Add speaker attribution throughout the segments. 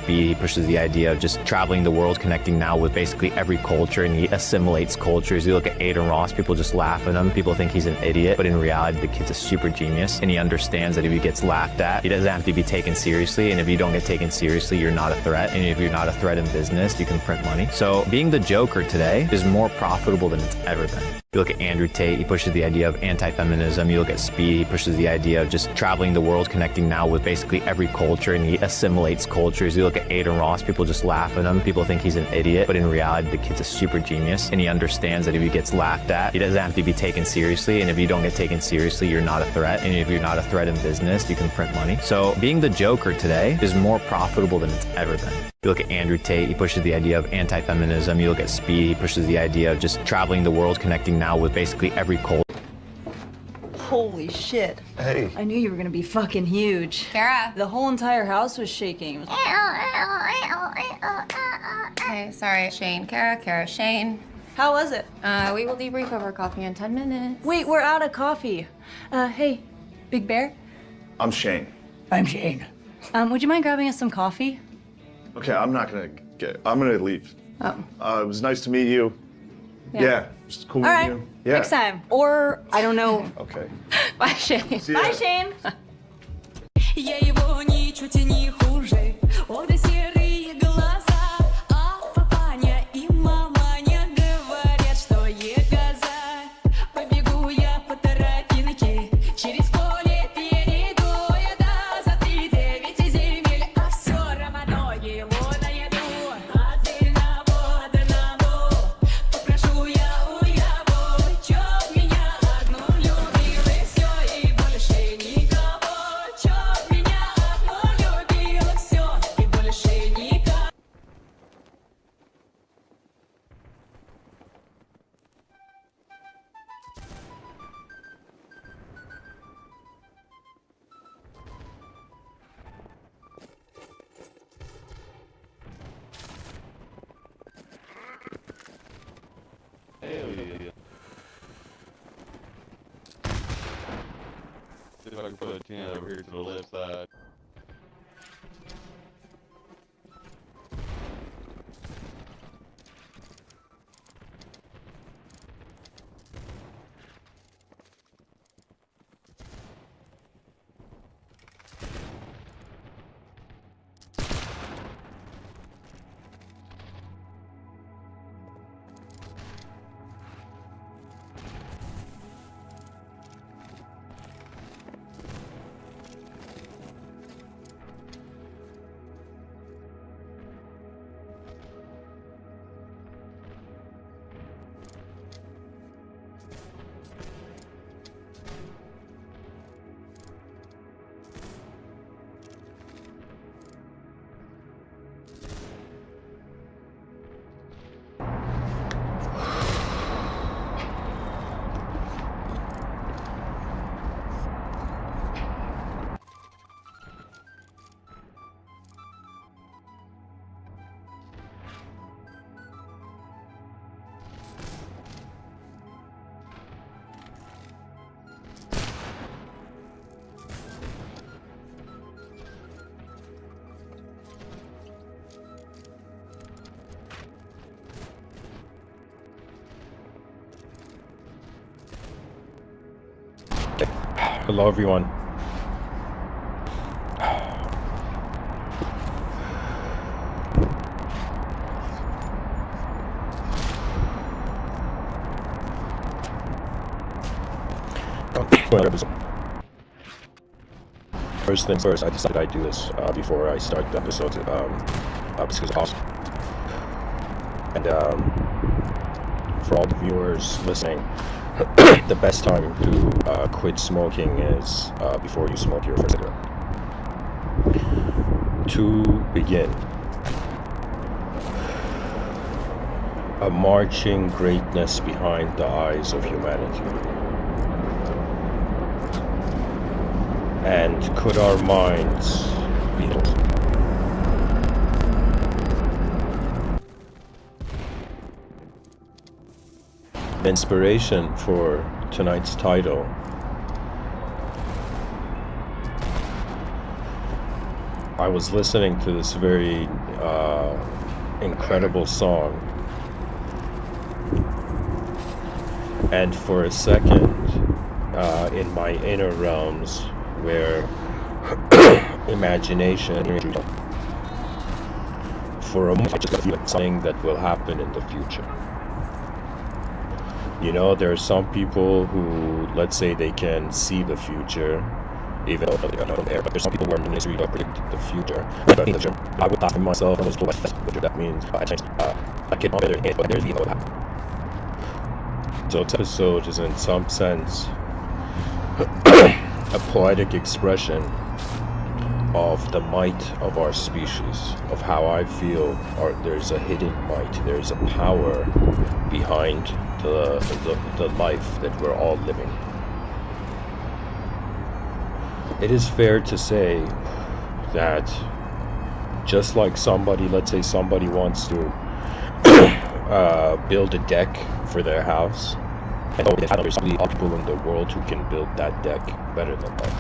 Speaker 1: speed. He pushes the idea of just traveling the world, connecting now with basically every culture, and he assimilates cultures. You look at Aiden Ross, people just laugh at him. People think he's an idiot, but in reality, the kid's a super genius, and he understands that if he gets laughed at, he doesn't have to be taken seriously, and if you don't get taken seriously, you're not a threat, and if you're not a threat in business, you can print money. So being the Joker today is more profitable than it's ever been. You look at Andrew Tate, he pushes the idea of anti-feminism. You look at Speed, he pushes the idea of just traveling the world, connecting now with basically every culture, and he assimilates cultures. You look at Aiden Ross, people just laugh at him. People think he's an idiot, but in reality, the kid's a super genius, and he understands that if he gets laughed at, he doesn't have to be taken seriously, and if you don't get taken seriously, you're not a threat, and if you're not a threat in business, you can print money. So being the Joker today is more profitable than it's ever been. You look at Andrew Tate, he pushes the idea of anti-feminism. You look at Speed, he pushes the idea of just traveling the world, connecting now with basically every culture.
Speaker 2: Holy shit.
Speaker 3: Hey.
Speaker 2: I knew you were gonna be fucking huge.
Speaker 4: Kara.
Speaker 2: The whole entire house was shaking.
Speaker 4: Okay, sorry, Shane. Kara, Shane.
Speaker 2: How was it?
Speaker 4: We will debrief over coffee in 10 minutes.
Speaker 2: Wait, we're out of coffee. Hey, Big Bear?
Speaker 3: I'm Shane.
Speaker 2: I'm Shane. Would you mind grabbing us some coffee?
Speaker 3: Okay, I'm gonna leave.
Speaker 4: Oh.
Speaker 3: It was nice to meet you. Yeah, it was cool
Speaker 2: All
Speaker 3: meeting
Speaker 2: right,
Speaker 3: you. Yeah.
Speaker 2: next time. Or, I don't know.
Speaker 3: Okay.
Speaker 4: Bye, Shane.
Speaker 3: See ya.
Speaker 2: Bye, Shane.
Speaker 5: Я его ничуть не хуже, о да серые глаза, а папаня и маманя говорят, что егоза. Побегу я по тропинке, через поле перейду я до за 3-9 земель, а все равно его найду. Одному попрошу я у его, чтоб меня одну любил и все, и больше никого. Чтоб меня одну любил и все, и больше никого.
Speaker 6: See if I can put a 10 over here to the left side.
Speaker 7: Hello, everyone. First things first, I decided I'd do this before I start the episode because it's awesome. And for all the viewers listening, the best time to quit smoking is before you smoke your first cigarette. To begin, a marching greatness behind the eyes of humanity. And could our minds be those? The inspiration for tonight's title I was listening to this very incredible song, and for a second, in my inner realms, where imagination, for a moment, I just feel something that will happen in the future. You know, there are some people who, let's say, they can see the future, even though they are not there. But there's some people who are ministry to predict the future. I would ask myself, I was told what that means. I can't better hand, but there's the other half. So this episode is in some sense a poetic expression of the might of our species, of how I feel there's a hidden might, there's a power behind the life that we're all living. It is fair to say that just like somebody, let's say somebody wants to build a deck for their house, and there's only people in the world who can build that deck better than them.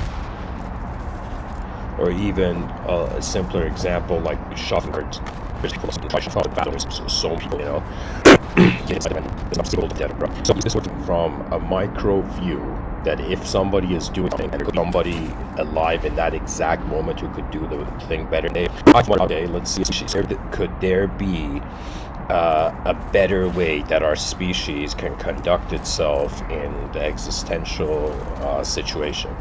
Speaker 7: Or even a simpler example like shuffling cards. There's people who try shuffling battles, so people, you know. So this sort of from a micro view that if somebody is doing something and there's somebody alive in that exact moment who could do the thing better, okay, let's see, could there be a better way that our species can conduct itself in the existential situation?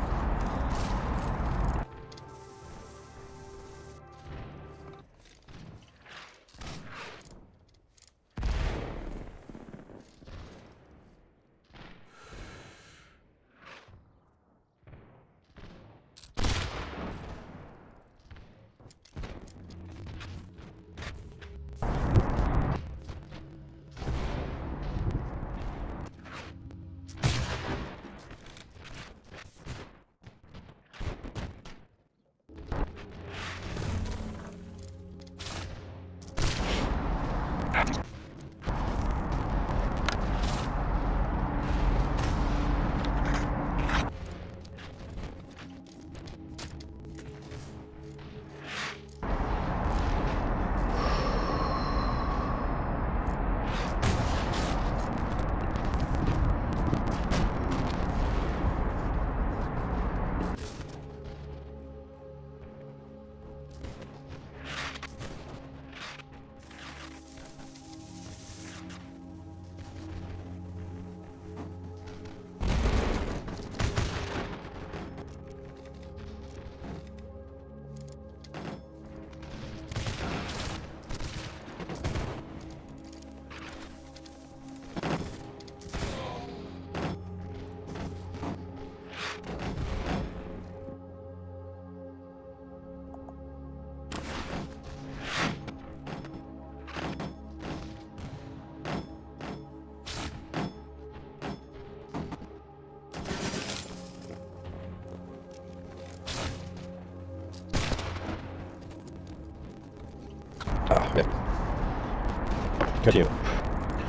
Speaker 7: Continue.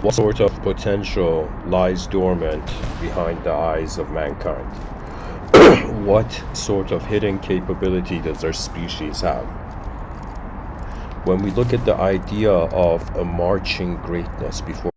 Speaker 7: What sort of potential lies dormant behind the eyes of mankind? What sort of hidden capability does our species have? When we look at the idea of a marching greatness before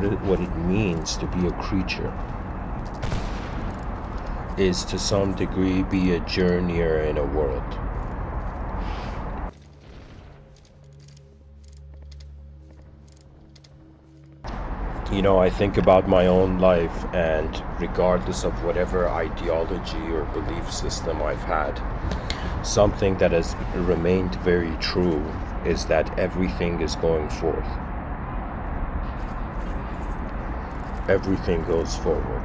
Speaker 7: what it means to be a creature is to some degree be a journeyer in a world. You know, I think about my own life, and regardless of whatever ideology or belief system I've had, something that has remained very true is that everything is going forth. Everything goes forward.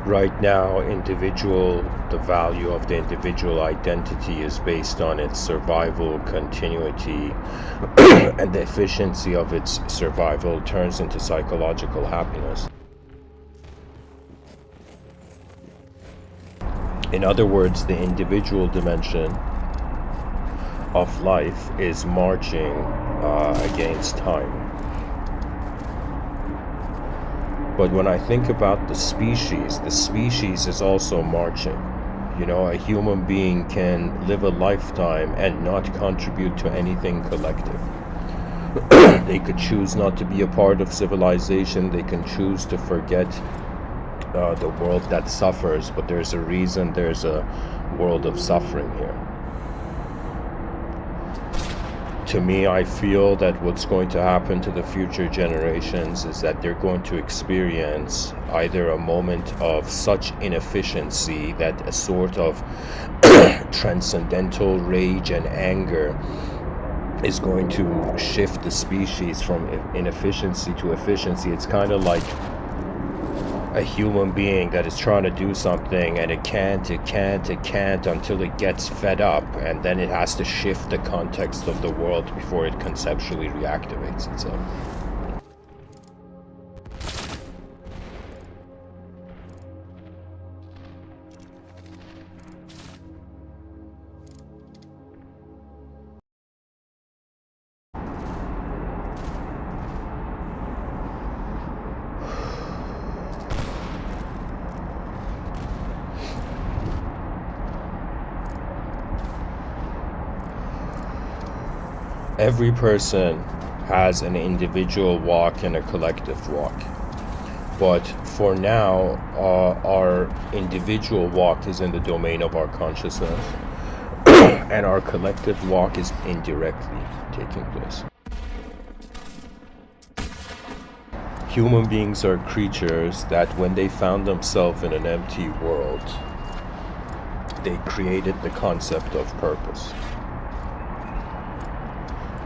Speaker 7: Right now, the value of the individual identity is based on its survival, continuity, and the efficiency of its survival turns into psychological happiness. In other words, the individual dimension of life is marching against time. But when I think about the species is also marching. You know, a human being can live a lifetime and not contribute to anything collective. They could choose not to be a part of civilization. They can choose to forget the world that suffers, but there's a reason there's a world of suffering here. To me, I feel that what's going to happen to the future generations is that they're going to experience either a moment of such inefficiency that a sort of transcendental rage and anger is going to shift the species from inefficiency to efficiency. It's kind of like a human being that is trying to do something and it can't until it gets fed up, and then it has to shift the context of the world before it conceptually reactivates itself. Every person has an individual walk and a collective walk. But for now, our individual walk is in the domain of our consciousness, and our collective walk is indirectly taking place. Human beings are creatures that, when they found themselves in an empty world, they created the concept of purpose.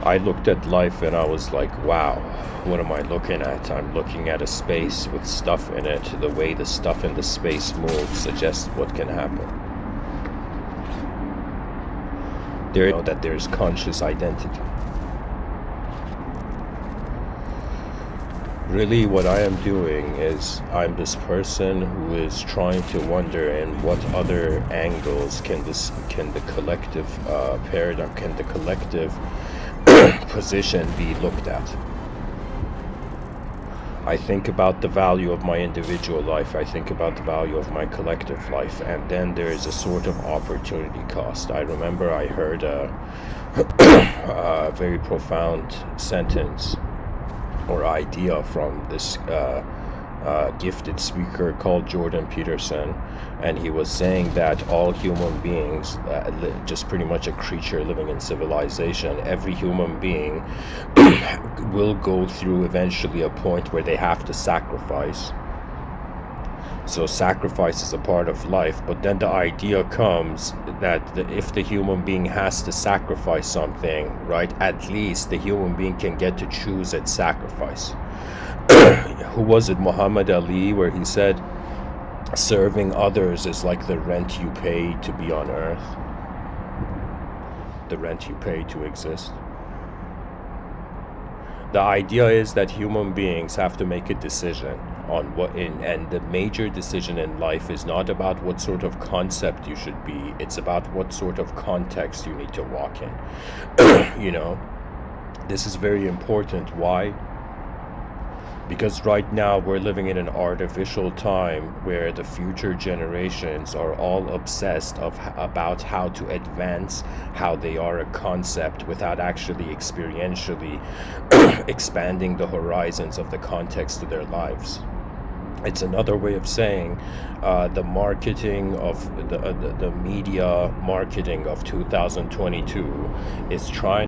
Speaker 7: I looked at life and I was like, wow, what am I looking at? I'm looking at a space with stuff in it. The way the stuff in the space moves suggests what can happen. There, you know, that there's conscious identity. Really, what I am doing is I'm this person who is trying to wonder in what other angles can the collective paradigm, can the collective position be looked at. I think about the value of my individual life, I think about the value of my collective life, and then there is a sort of opportunity cost. I remember I heard a very profound sentence or idea from this gifted speaker called Jordan Peterson, and he was saying that all human beings, just pretty much a creature living in civilization, every human being will go through eventually a point where they have to sacrifice. So sacrifice is a part of life, but then the idea comes that if the human being has to sacrifice something, right, at least the human being can get to choose its sacrifice. Who was it, Muhammad Ali, where he said serving others is like the rent you pay to be on earth, the rent you pay to exist. The idea is that human beings have to make a decision on and the major decision in life is not about what sort of concept you should be, it's about what sort of context you need to walk in. You know, this is very important. Why? Because right now we're living in an artificial time where the future generations are all obsessed about how to advance how they are a concept without actually experientially expanding the horizons of the context of their lives. It's another way of saying the marketing of the media marketing of 2022 is trying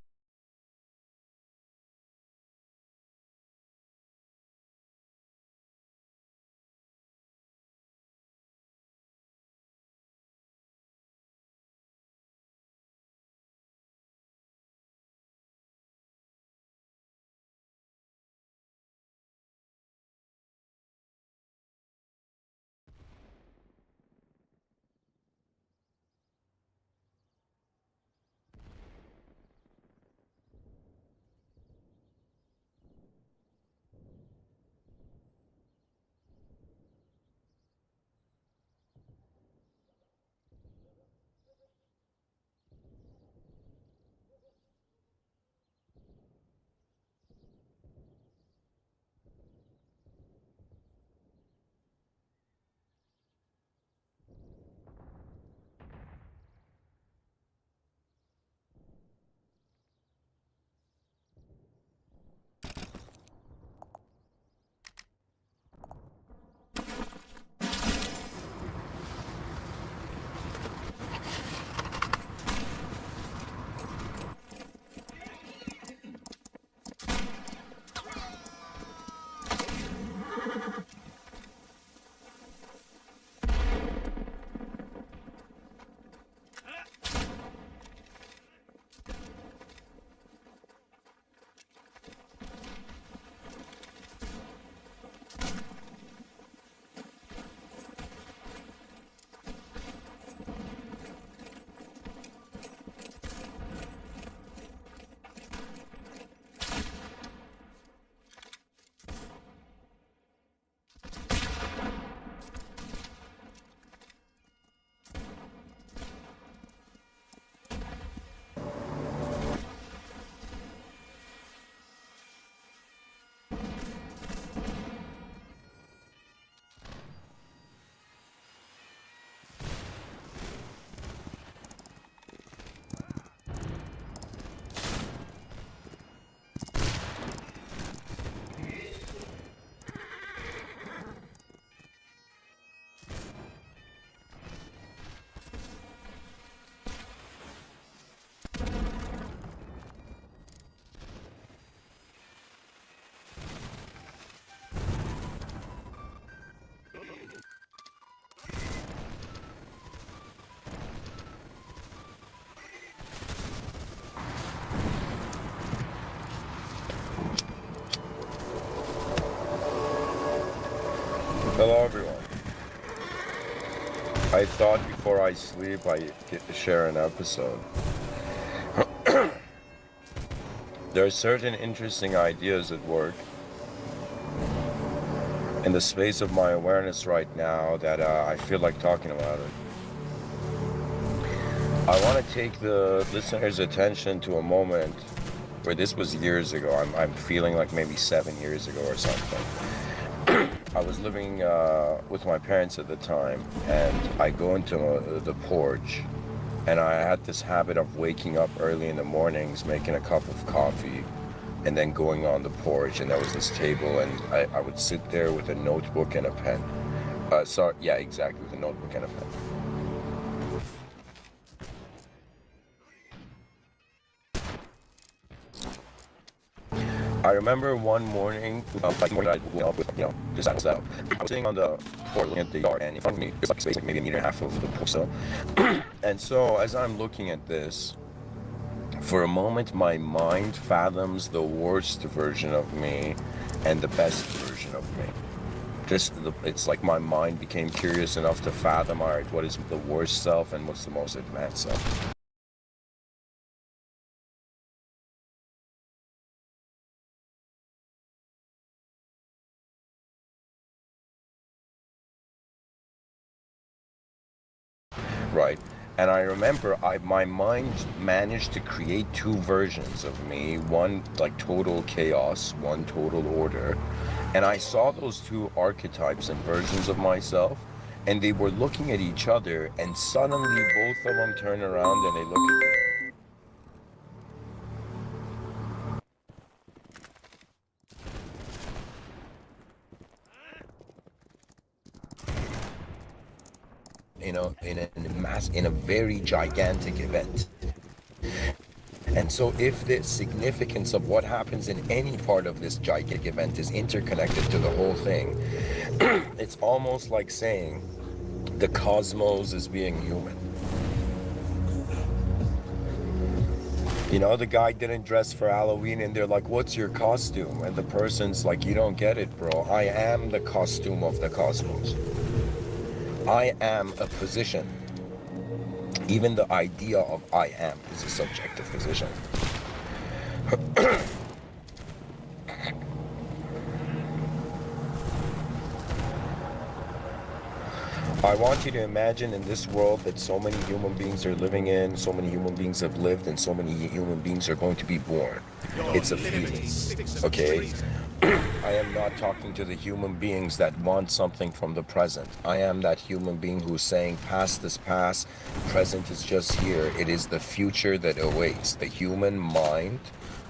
Speaker 8: Hello everyone. I thought before I sleep I get to share an episode. There are certain interesting ideas at work in the space of my awareness right now that I feel like talking about it. I want to take the listener's attention to a moment where this was years ago. I'm feeling like maybe 7 years ago or something. I was living with my parents at the time, and I go into the porch, and I had this habit of waking up early in the mornings, making a cup of coffee, and then going on the porch, and there was this table, and I would sit there with a notebook and a pen. Yeah, exactly, with a notebook and a pen. I remember one morning, I woke up with, just out. I was sitting on the porch looking at the yard, and in front of me, there's like space, like maybe 1.5 meters of the porch still. And so, as I'm looking at this, for a moment, my mind fathoms the worst version of me and the best version of me. It's like my mind became curious enough to fathom, all right, what is the worst self and what's the most advanced self? Right. And I remember my mind managed to create two versions of me, one like total chaos, one total order, And I saw those two archetypes and versions of myself, and they were looking at each other, and suddenly both of them turn around and they look at me. In a very gigantic event. And so if the significance of what happens in any part of this gigantic event is interconnected to the whole thing, it's almost like saying the cosmos is being human. You know, the guy didn't dress for Halloween and they're like, what's your costume? And the person's like, you don't get it, bro. I am the costume of the cosmos. I am a position. Even the idea of I am is a subjective position. I want you to imagine in this world that so many human beings are living in, so many human beings have lived, and so many human beings are going to be born. It's a feeling, okay? I am not talking to the human beings that want something from the present. I am that human being who's saying past is past, present is just here. It is the future that awaits. The human mind,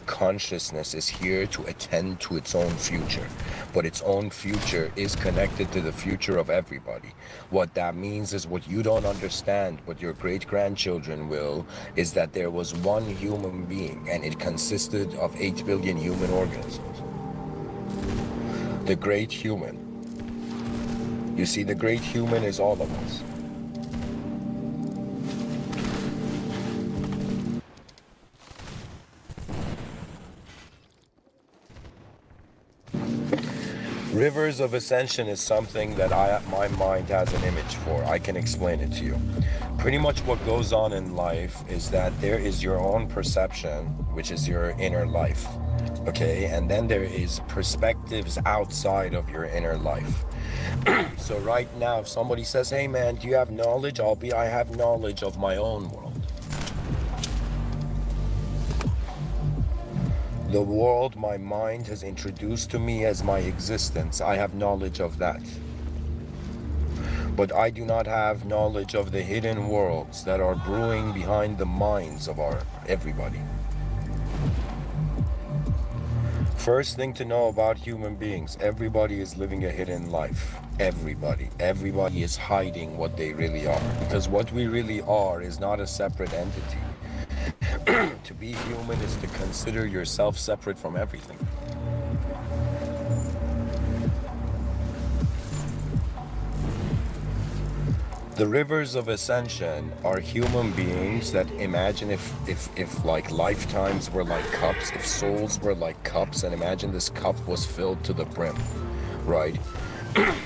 Speaker 8: consciousness is here to attend to its own future. But its own future is connected to the future of everybody. What that means is what you don't understand, what your great-grandchildren will, is that there was one human being and it consisted of 8 billion human organisms. The great human. You see, the great human is all of us. Rivers of ascension is something that my mind has an image for. I can explain it to you. Pretty much what goes on in life is that there is your own perception, which is your inner life. Okay, and then there is perspectives outside of your inner life. So right now, if somebody says, hey man, do you have knowledge? I have knowledge of my own world. The world my mind has introduced to me as my existence, I have knowledge of that. But I do not have knowledge of the hidden worlds that are brewing behind the minds of everybody. First thing to know about human beings, everybody is living a hidden life. Everybody. Everybody is hiding what they really are. Because what we really are is not a separate entity. To be human is to consider yourself separate from everything. The rivers of ascension are human beings that imagine if like lifetimes were like cups, if souls were like cups, and imagine this cup was filled to the brim, right?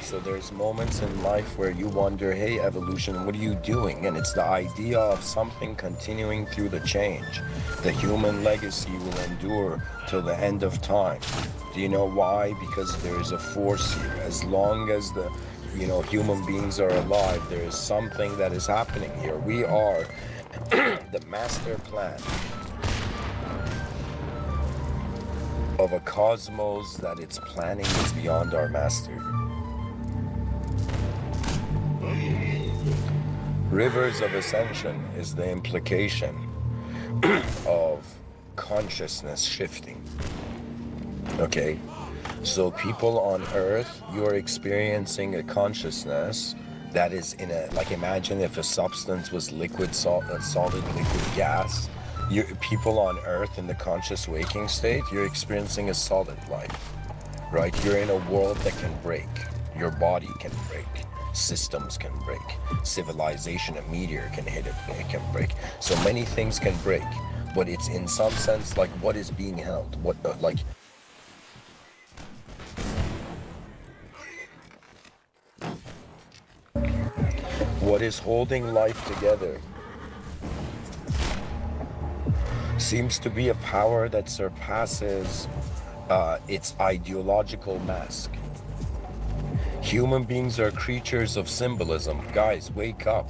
Speaker 8: So there's moments in life where you wonder, hey evolution, what are you doing? And it's the idea of something continuing through the change. The human legacy will endure till the end of time. Do you know why? Because there's a force here. As long as the human beings are alive, there is something that is happening here. We are the master plan of a cosmos that its planning is beyond our mastery. Rivers of ascension is the implication of consciousness shifting. Okay? So people on Earth, you're experiencing a consciousness that is in a, like imagine if a substance was liquid, solid liquid gas. People on Earth in the conscious waking state, you're experiencing a solid life, right? You're in a world that can break. Your body can break. Systems can break. Civilization, a meteor can hit it, it can break. So many things can break, but it's in some sense like what is being held, what is holding life together seems to be a power that surpasses its ideological mask. Human beings are creatures of symbolism. Guys, wake up.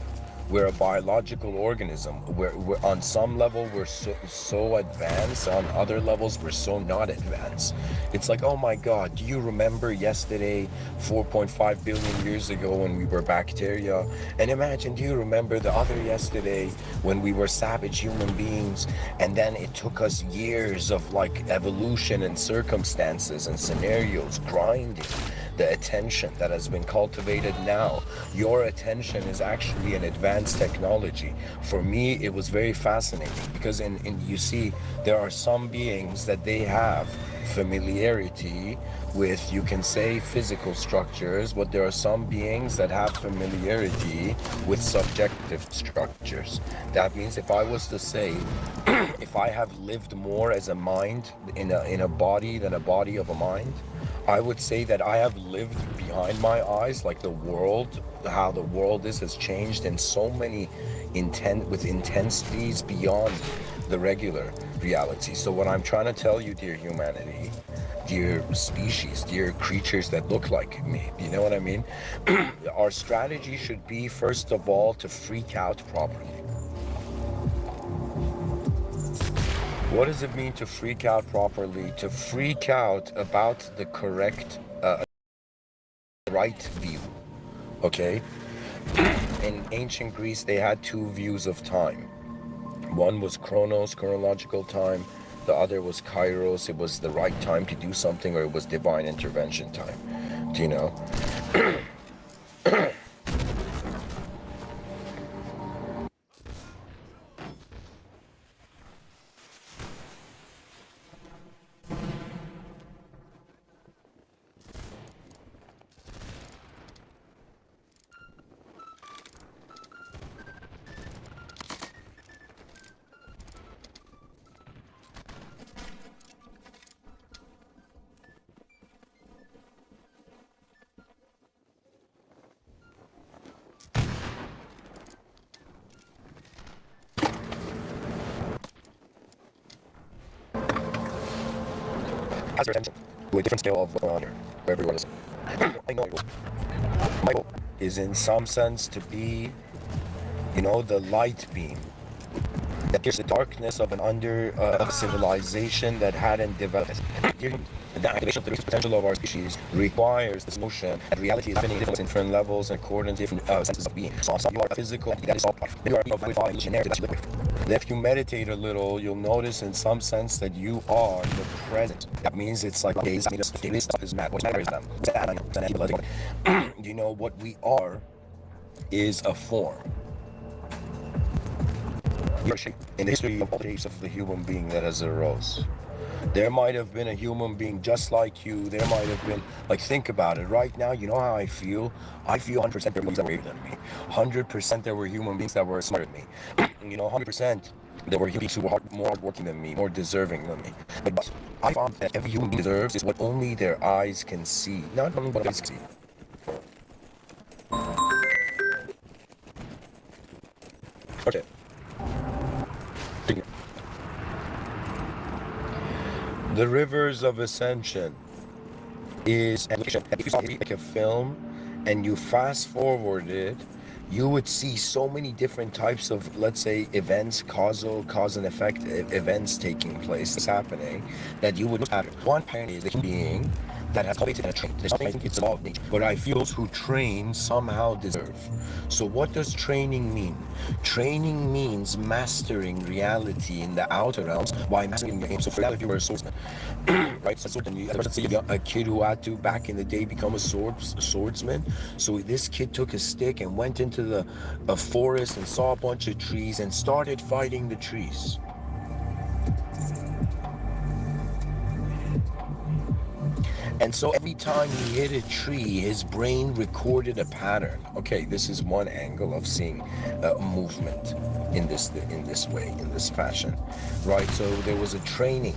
Speaker 8: We're a biological organism. We're on some level we're so advanced. On other levels we're so not advanced. It's like, oh my God, do you remember yesterday, 4.5 billion years ago when we were bacteria? And imagine, do you remember the other yesterday when we were savage human beings? And then it took us years of like evolution and circumstances and scenarios grinding the attention that has been cultivated now. Your attention is actually an advanced technology. For me, it was very fascinating because in you see, there are some beings that they have familiarity with, you can say, physical structures, but there are some beings that have familiarity with subjective structures. That means if I was to say, if I have lived more as a mind in a body than a body of a mind, I would say that I have lived behind my eyes, like the world, how the world has changed in so many with intensities beyond the regular reality. So what I'm trying to tell you, dear humanity, dear species, dear creatures that look like me, you know what I mean? Our strategy should be, first of all, to freak out properly. What does it mean to freak out properly? To freak out about the correct, right view, okay? In ancient Greece, they had two views of time. One was chronos, chronological time. The other was kairos, it was the right time to do something, or it was divine intervention time. Do you know? Has their attention to a different scale of honor, where everyone is. I know my goal is in some sense to be, you know, the light beam that gives the darkness of an civilization that hadn't developed. The activation of the potential of our species requires this notion that reality is happening at different levels and according to different senses of being. So you are physical, that is all life. You are illusionary, that's liquid. If you meditate a little, you'll notice in some sense that you are the present. That means it's like, okay, this stuff is mad. What matters is you know, what we are is a form. In the history of all the shapes of the human being that has arose, there might have been a human being just like you. There might have been, like, think about it. Right now, you know how I feel? I feel 100% there were humans that were greater than me. 100% there were human beings that were smarter than me. You know, 100% there were human beings who were more hardworking than me, more deserving than me. But I found that every human being deserves is what only their eyes can see. Not only what eyes can see. Okay. The Rivers of Ascension is an location that if you saw like a film and you fast forward it, you would see so many different types of, let's say, events, cause and effect events taking place, happening, that you would look at. One parent is a human being that has cultivated and trained. There's nothing I think it's law of nature. But I feel those who train somehow deserve. So what does training mean? Training means mastering reality in the outer realms while mastering your aim. So for that, if you were a swordsman, right? So let's say a kid who had to back in the day become a swordsman. So this kid took a stick and went into a forest and saw a bunch of trees and started fighting the trees. And so every time he hit a tree, his brain recorded a pattern. Okay, this is one angle of seeing movement in this way, in this fashion, right? So there was a training.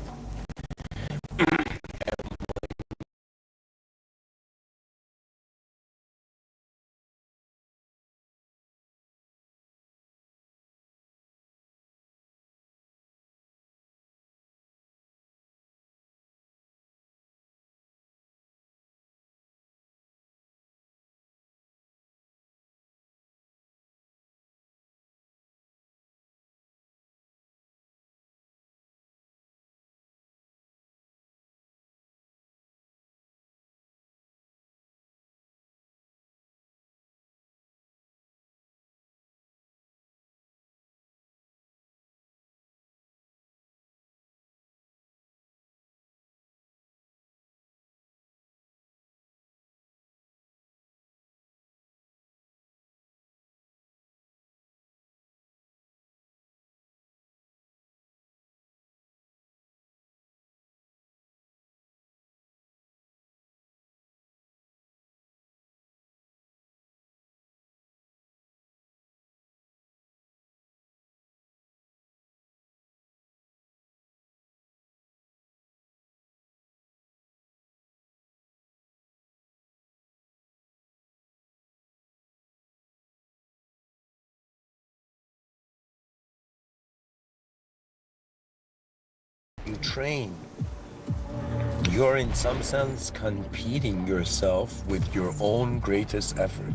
Speaker 8: you train. You're in some sense competing yourself with your own greatest effort.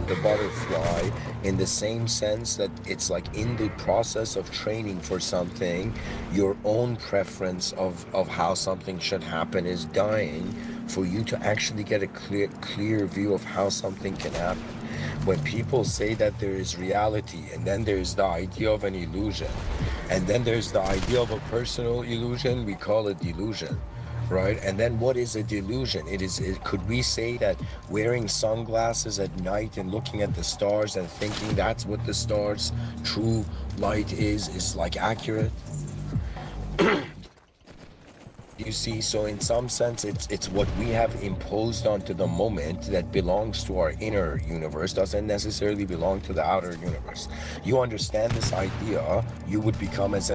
Speaker 8: The butterfly, in the same sense that it's like in the process of training for something, your own preference of how something should happen is dying for you to actually get a clear view of how something can happen. When people say that there is reality, and then there's the idea of an illusion, and then there's the idea of a personal illusion, we call it delusion. Right? And then what is a delusion? Could we say that wearing sunglasses at night and looking at the stars and thinking that's what the stars' true light is like accurate? You see, so in some sense, it's what we have imposed onto the moment that belongs to our inner universe, doesn't necessarily belong to the outer universe. You understand this idea, you would become as